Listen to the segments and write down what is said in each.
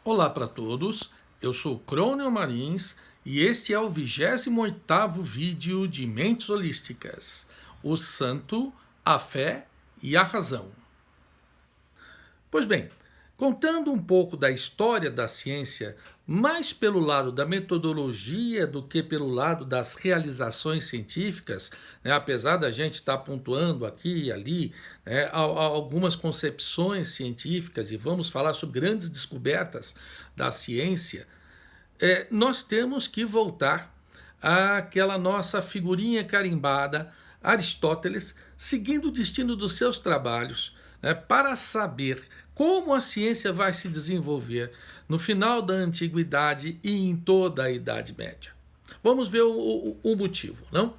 Olá para todos, eu sou Crônio Marins e este é o 28º vídeo de Mentes Holísticas, o Santo, a Fé e a Razão. Pois bem, contando um pouco da história da ciência, mais pelo lado da metodologia do que pelo lado das realizações científicas, né, apesar da gente estar pontuando aqui e ali algumas concepções científicas e vamos falar sobre grandes descobertas da ciência, nós temos que voltar àquela nossa figurinha carimbada, Aristóteles, seguindo o destino dos seus trabalhos, né, para saber como a ciência vai se desenvolver no final da Antiguidade e em toda a Idade Média. Vamos ver o motivo, não?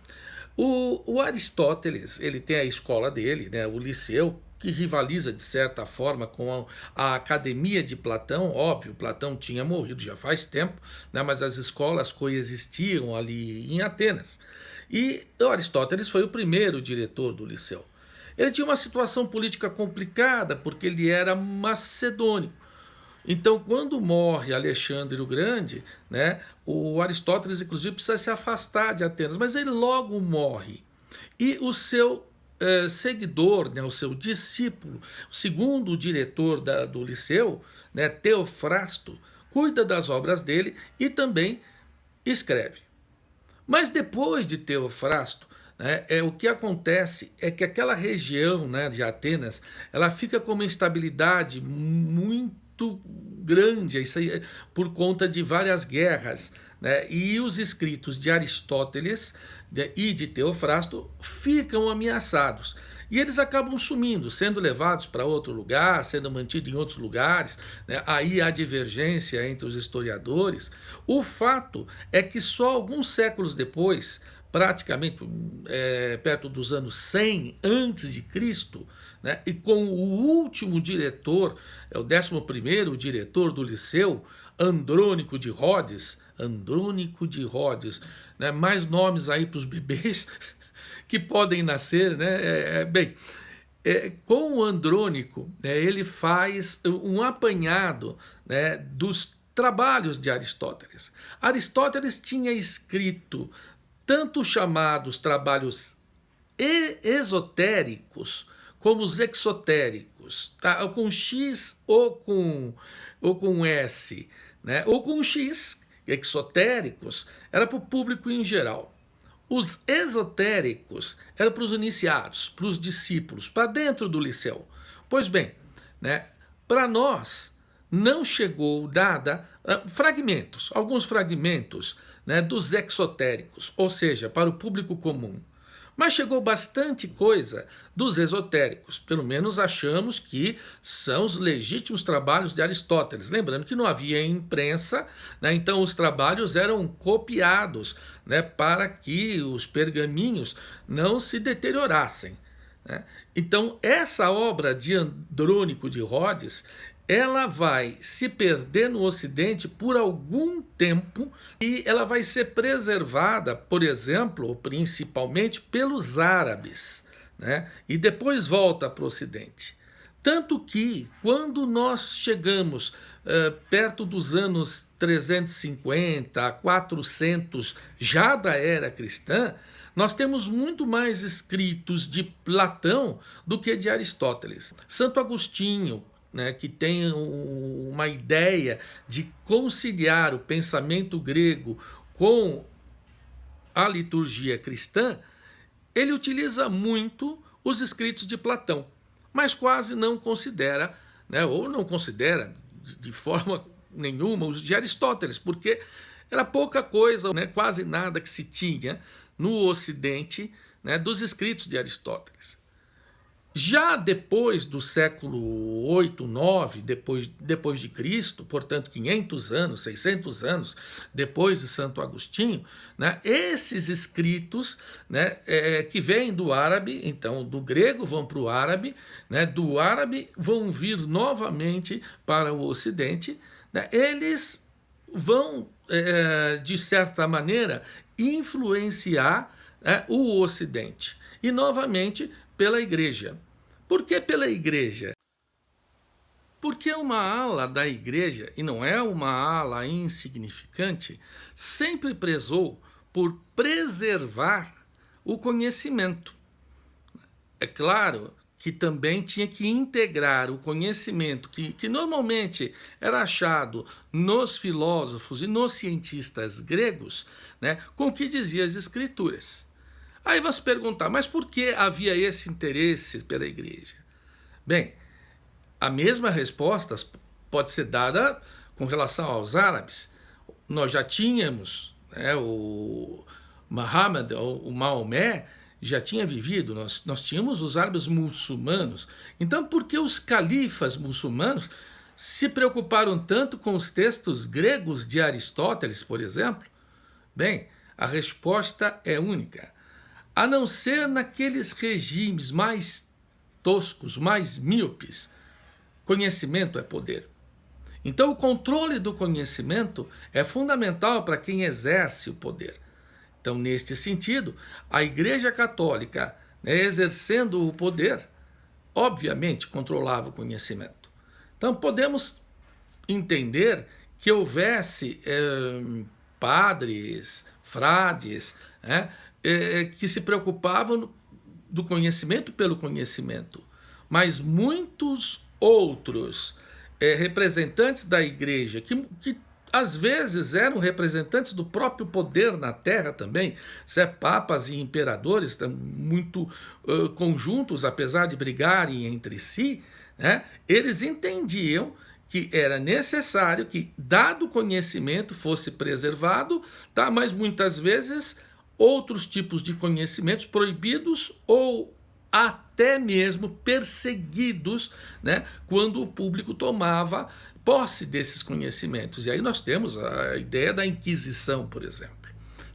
O Aristóteles, ele tem a escola dele, né, o Liceu, que rivaliza de certa forma com a Academia de Platão. Óbvio, Platão tinha morrido já faz tempo, né, mas as escolas coexistiam ali em Atenas. E o Aristóteles foi o primeiro diretor do Liceu. Ele tinha uma situação política complicada, porque ele era macedônico. Então, quando morre Alexandre o Grande, né, o Aristóteles, inclusive, precisa se afastar de Atenas, mas ele logo morre. E o seu seguidor, né, o seu discípulo, o segundo diretor do Liceu, né, Teofrasto, cuida das obras dele e também escreve. Mas depois de Teofrasto, né, o que acontece é que aquela região, né, de Atenas, ela fica com uma instabilidade muito grande, isso aí, por conta de várias guerras, né, e os escritos de Aristóteles e de Teofrasto ficam ameaçados. E eles acabam sumindo, sendo levados para outro lugar, sendo mantidos em outros lugares, né? Aí há divergência entre os historiadores. O fato é que só alguns séculos depois, praticamente perto dos anos 100 antes de Cristo, né? E com o último diretor, o 11º diretor do Liceu, Andrônico de Rhodes, né? Mais nomes aí para os bebês que podem nascer, né? Com o Andrônico, né, ele faz um apanhado, né, dos trabalhos de Aristóteles. Aristóteles tinha escrito tanto os chamados trabalhos esotéricos como os exotéricos, tá? Com X ou com S, né? Ou com X, exotéricos, era para o público em geral. Os esotéricos eram para os iniciados, para os discípulos, para dentro do Liceu. Pois bem, né, para nós não chegou dada fragmentos, alguns fragmentos, né, dos exotéricos, ou seja, para o público comum. Mas chegou bastante coisa dos esotéricos, pelo menos achamos que são os legítimos trabalhos de Aristóteles. Lembrando que não havia imprensa, né, então os trabalhos eram copiados, né, para que os pergaminhos não se deteriorassem, né? Então essa obra de Andrônico de Rhodes, ela vai se perder no Ocidente por algum tempo e ela vai ser preservada, por exemplo, principalmente pelos árabes, né? E depois volta para o Ocidente. Tanto que, quando nós chegamos perto dos anos 350 a 400 já da era cristã, nós temos muito mais escritos de Platão do que de Aristóteles. Santo Agostinho, né, que tem uma ideia de conciliar o pensamento grego com a liturgia cristã, ele utiliza muito os escritos de Platão, mas quase não considera, né, ou não considera de forma nenhuma os de Aristóteles, porque era pouca coisa, né, quase nada que se tinha no Ocidente, né, dos escritos de Aristóteles. Já depois do século 8, 9, depois de Cristo, portanto 500 anos, 600 anos depois de Santo Agostinho, né, esses escritos, né, que vêm do árabe, então do grego vão para o árabe, né, do árabe vão vir novamente para o Ocidente, né, eles vão, de certa maneira, influenciar, o Ocidente. E novamente pela igreja. Por que pela igreja? Porque uma ala da igreja, e não é uma ala insignificante, sempre prezou por preservar o conhecimento. É claro que também tinha que integrar o conhecimento que normalmente era achado nos filósofos e nos cientistas gregos, né, com o que diziam as escrituras. Aí você perguntar, mas por que havia esse interesse pela igreja? Bem, a mesma resposta pode ser dada com relação aos árabes. Nós já tínhamos, né, o Muhammad, o Maomé, já tinha vivido, nós tínhamos os árabes muçulmanos. Então, por que os califas muçulmanos se preocuparam tanto com os textos gregos de Aristóteles, por exemplo? Bem, a resposta é única. A não ser naqueles regimes mais toscos, mais míopes, conhecimento é poder. Então, o controle do conhecimento é fundamental para quem exerce o poder. Então, neste sentido, a Igreja Católica, né, exercendo o poder, obviamente controlava o conhecimento. Então, podemos entender que houvesse padres, frades, né, que se preocupavam do conhecimento pelo conhecimento, mas muitos outros representantes da igreja que às vezes eram representantes do próprio poder na terra também, papas e imperadores muito conjuntos, apesar de brigarem entre si, né, eles entendiam que era necessário que dado conhecimento fosse preservado, tá, mas muitas vezes outros tipos de conhecimentos proibidos ou até mesmo perseguidos, né, quando o público tomava posse desses conhecimentos. E aí nós temos a ideia da Inquisição, por exemplo.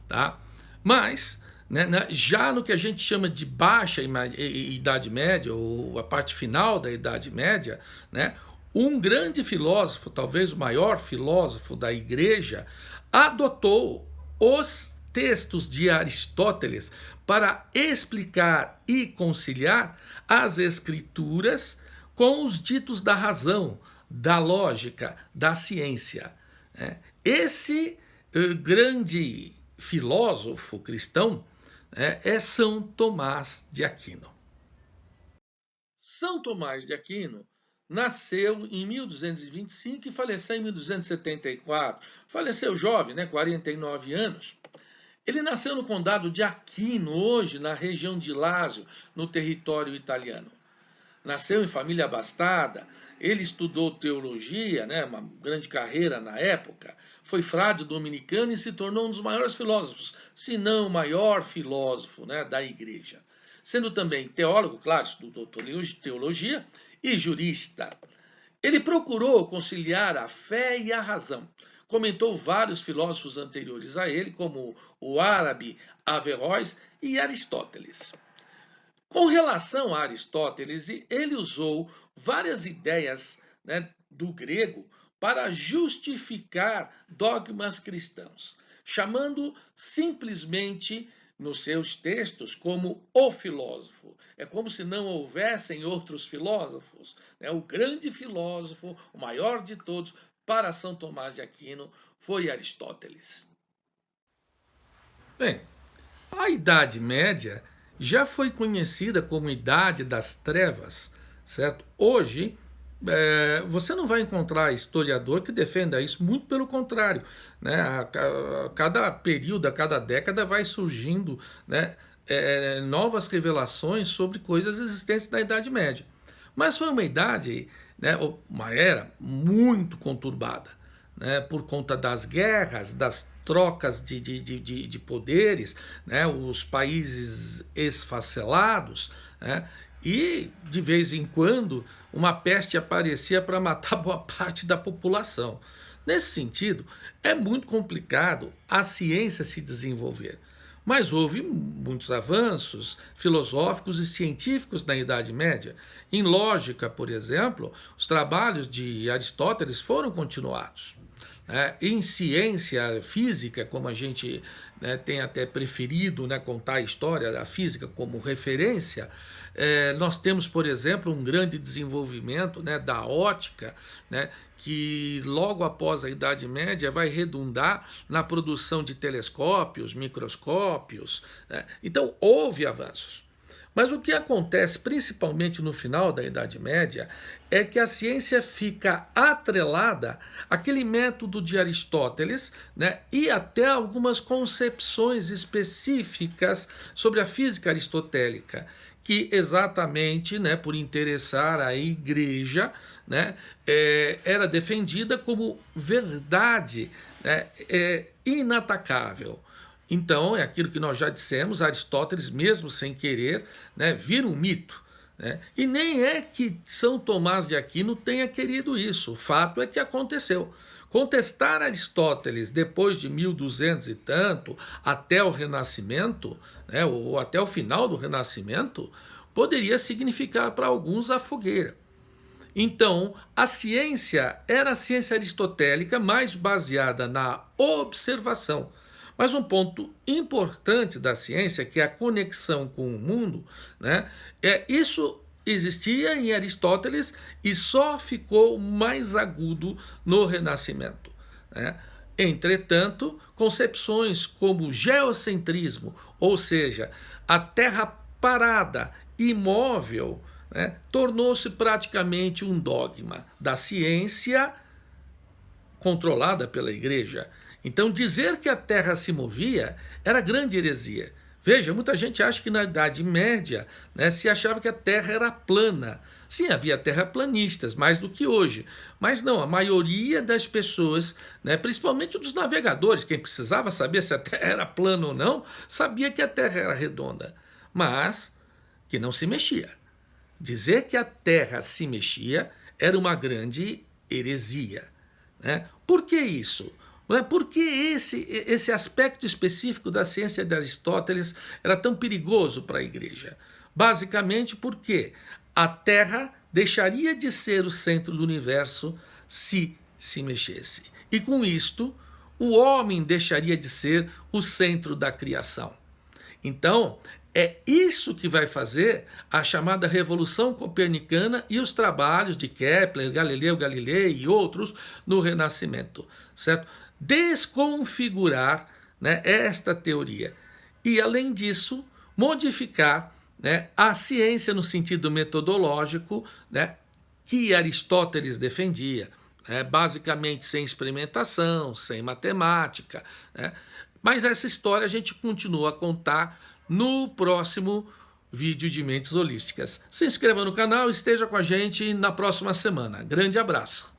Tá? Mas, né, já no que a gente chama de baixa Idade Média, ou a parte final da Idade Média, né, um grande filósofo, talvez o maior filósofo da igreja, adotou os textos de Aristóteles para explicar e conciliar as escrituras com os ditos da razão, da lógica, da ciência. Esse grande filósofo cristão é São Tomás de Aquino. São Tomás de Aquino nasceu em 1225 e faleceu em 1274. Faleceu jovem, 49 anos. Ele nasceu no condado de Aquino, hoje na região de Lácio, no território italiano. Nasceu em família abastada, ele estudou teologia, uma grande carreira na época, foi frade dominicano e se tornou um dos maiores filósofos, se não o maior filósofo da igreja. Sendo também teólogo, claro, estudou teologia e jurista. Ele procurou conciliar a fé e a razão. Comentou vários filósofos anteriores a ele, como o árabe Averroes e Aristóteles. Com relação a Aristóteles, ele usou várias ideias do grego para justificar dogmas cristãos, chamando simplesmente nos seus textos como o filósofo. É como se não houvessem outros filósofos. O grande filósofo, o maior de todos, para São Tomás de Aquino, foi Aristóteles. Bem, a Idade Média já foi conhecida como Idade das Trevas, certo? Hoje, você não vai encontrar historiador que defenda isso, muito pelo contrário. A cada período, a cada década vai surgindo novas revelações sobre coisas existentes na Idade Média. Mas foi uma idade, uma era muito conturbada, por conta das guerras, das trocas de poderes, os países esfacelados, e de vez em quando uma peste aparecia para matar boa parte da população. Nesse sentido, é muito complicado a ciência se desenvolver, Mas houve muitos avanços filosóficos e científicos na Idade Média. Em lógica, por exemplo, os trabalhos de Aristóteles foram continuados. Em ciência física, como a gente, né, tem até preferido, né, contar a história da física como referência, nós temos, por exemplo, um grande desenvolvimento, né, da ótica, né, que logo após a Idade Média vai redundar na produção de telescópios, microscópios, né? Então houve avanços. Mas o que acontece, principalmente no final da Idade Média, é que a ciência fica atrelada àquele método de Aristóteles, né, e até algumas concepções específicas sobre a física aristotélica, que exatamente, né, por interessar a igreja, né, era defendida como verdade, né, inatacável. Então, é aquilo que nós já dissemos, Aristóteles, mesmo sem querer, né, vira um mito. Né? E nem é que São Tomás de Aquino tenha querido isso, o fato é que aconteceu. Contestar Aristóteles depois de 1200 e tanto, até o Renascimento, né, ou até o final do Renascimento, poderia significar para alguns a fogueira. Então, a ciência era a ciência aristotélica mais baseada na observação. Mas um ponto importante da ciência, que é a conexão com o mundo, né, isso existia em Aristóteles e só ficou mais agudo no Renascimento. Né? Entretanto, concepções como geocentrismo, ou seja, a Terra parada, imóvel, né, tornou-se praticamente um dogma da ciência controlada pela Igreja. Então, dizer que a Terra se movia era grande heresia. Veja, muita gente acha que na Idade Média, né, se achava que a Terra era plana. Sim, havia terraplanistas, mais do que hoje. Mas não, a maioria das pessoas, né, principalmente dos navegadores, quem precisava saber se a Terra era plana ou não, sabia que a Terra era redonda, mas que não se mexia. Dizer que a Terra se mexia era uma grande heresia. Né? Por que isso? Por que esse aspecto específico da ciência de Aristóteles era tão perigoso para a Igreja? Basicamente porque a Terra deixaria de ser o centro do universo se mexesse. E com isto, o homem deixaria de ser o centro da criação. Então, é isso que vai fazer a chamada Revolução Copernicana e os trabalhos de Kepler, Galileu Galilei e outros no Renascimento, certo? Desconfigurar, né, esta teoria e, além disso, modificar, né, a ciência no sentido metodológico, né, que Aristóteles defendia, né, basicamente sem experimentação, sem matemática. Né? Mas essa história a gente continua a contar no próximo vídeo de Mentes Holísticas. Se inscreva no canal e esteja com a gente na próxima semana. Grande abraço!